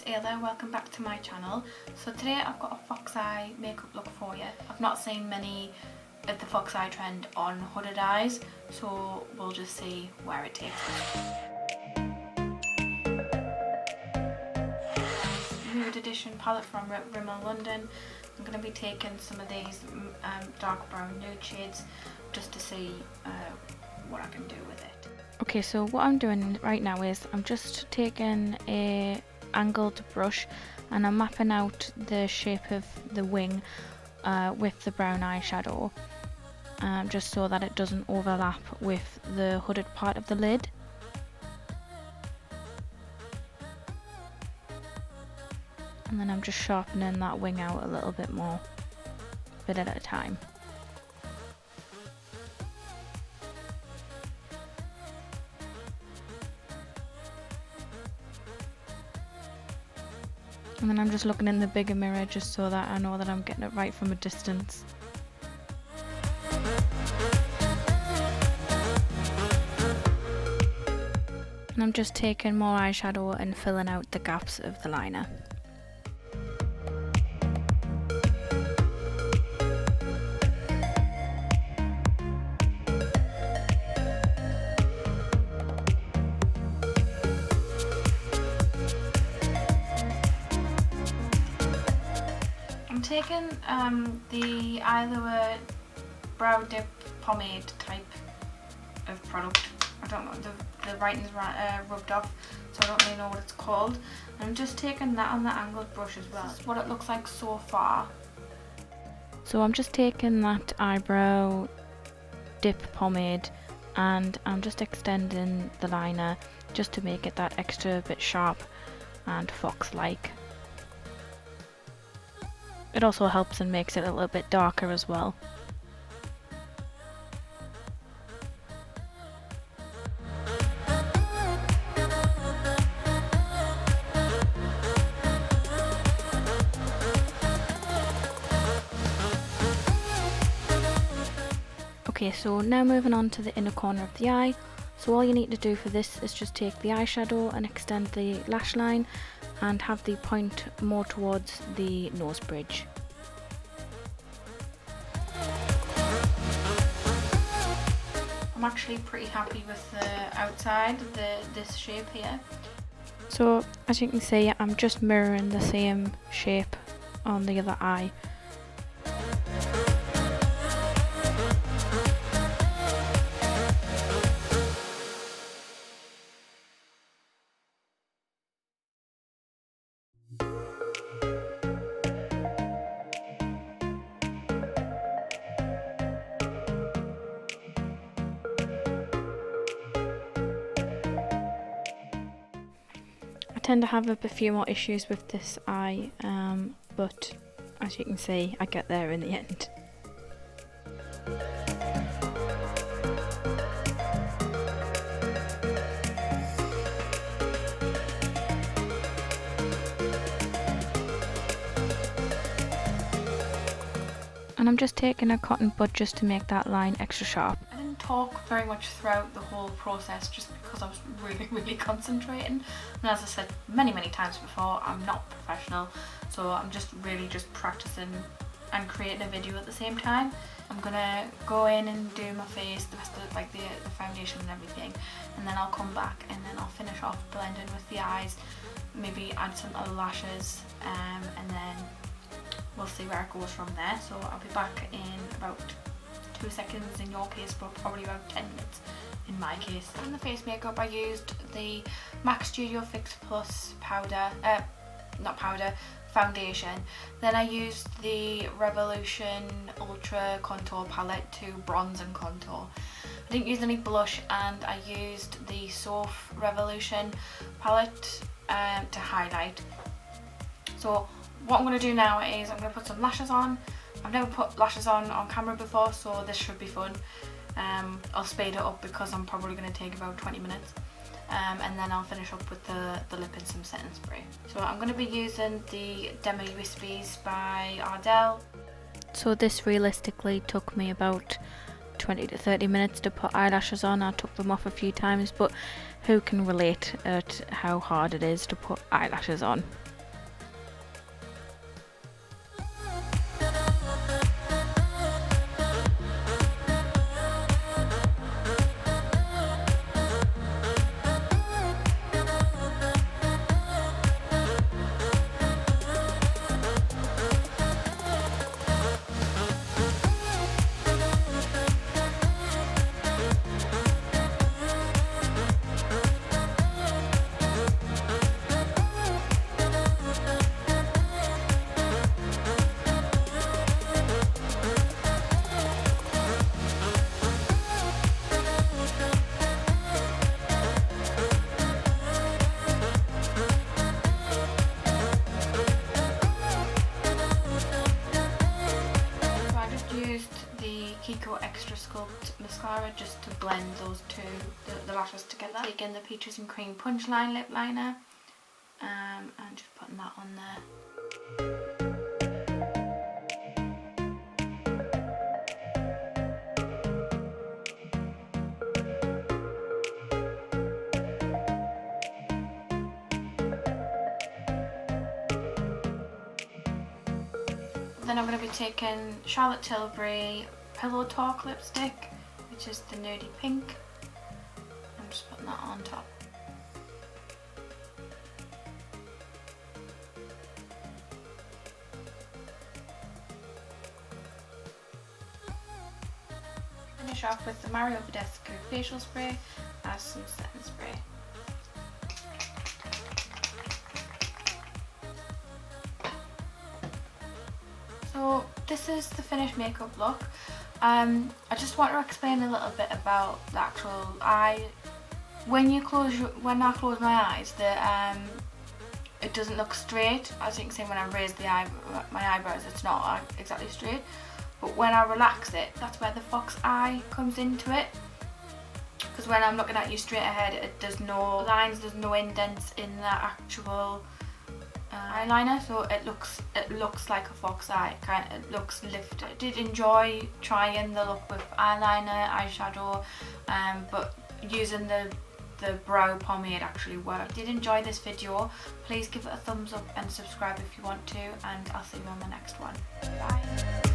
Ayla, welcome back to my channel. So today I've got a fox eye makeup look for you. I've not seen many of the fox eye trend on hooded eyes, so we'll just see where it takes us. Nude Edition palette from Rimmel London. I'm going to be taking some of these dark brown nude shades just to see what I can do with it. Okay, so what I'm doing right now is I'm just taking a angled brush and I'm mapping out the shape of the wing with the brown eyeshadow, just so that it doesn't overlap with the hooded part of the lid. And then I'm just sharpening that wing out a little bit more, a bit at a time. And then I'm just looking in the bigger mirror just so that I know that I'm getting it right from a distance. And I'm just taking more eyeshadow and filling out the gaps of the liner. I'm taking the Eyelure brow dip pomade type of product. I don't know, the writing's rubbed off, so I don't really know what it's called. I'm just taking that on the angled brush as well. This is what it looks like so far. So I'm just taking that eyebrow dip pomade and I'm just extending the liner just to make it that extra bit sharp and fox-like. It also helps and makes it a little bit darker as well. Okay, so now moving on to the inner corner of the eye. So all you need to do for this is just take the eyeshadow and extend the lash line and have the point more towards the nose bridge. I'm actually pretty happy with the outside, this shape here. So as you can see, I'm just mirroring the same shape on the other eye. I tend to have a few more issues with this eye, but as you can see, I get there in the end. And I'm just taking a cotton bud just to make that line extra sharp. I didn't talk very much throughout the whole process just because I was really concentrating, and as I said many times before, I'm not professional, so I'm just really practicing and creating a video at the same time. I'm gonna go in and do my face, the rest of like the foundation and everything, and then I'll come back and then I'll finish off blending with the eyes, maybe add some other lashes, and then we'll see where it goes from there. So I'll be back in about 2 seconds in your case, but probably about 10 minutes in my case. In the face makeup, I used the MAC Studio Fix Plus foundation. Then I used the Revolution Ultra Contour Palette to bronze and contour. I didn't use any blush, and I used the Soph Revolution palette to highlight. So what I'm going to do now is I'm going to put some lashes on. I've never put lashes on camera before, so this should be fun. I'll speed it up because I'm probably going to take about 20 minutes. And then I'll finish up with the lip and some setting spray. So I'm going to be using the Demo Wispies by Ardell. So this realistically took me about 20 to 30 minutes to put eyelashes on. I took them off a few times, but who can relate at how hard it is to put eyelashes on? Extra Sculpt mascara just to blend those two, the lashes together. Taking the Peaches and Cream Punchline lip liner and just putting that on there. Then I'm going to be taking Charlotte Tilbury Pillow Talk lipstick, which is the nudie pink. I'm just putting that on top. Finish off with the Mario Badescu facial spray as some setting spray. So this is the finished makeup look. I just want to explain a little bit about the actual eye. When I close my eyes, it doesn't look straight. As you can see, when I raise my eyebrows, it's not exactly straight. But when I relax it, that's where the fox eye comes into it. Because when I'm looking at you straight ahead, there's no lines, there's no indents in the actual eyeliner, so it looks like a fox eye. It looks lifted. I did enjoy trying the look with eyeliner, eyeshadow, but using the brow pomade actually worked. If you did enjoy this video, please give it a thumbs up and subscribe if you want to, and I'll see you on the next one. Bye.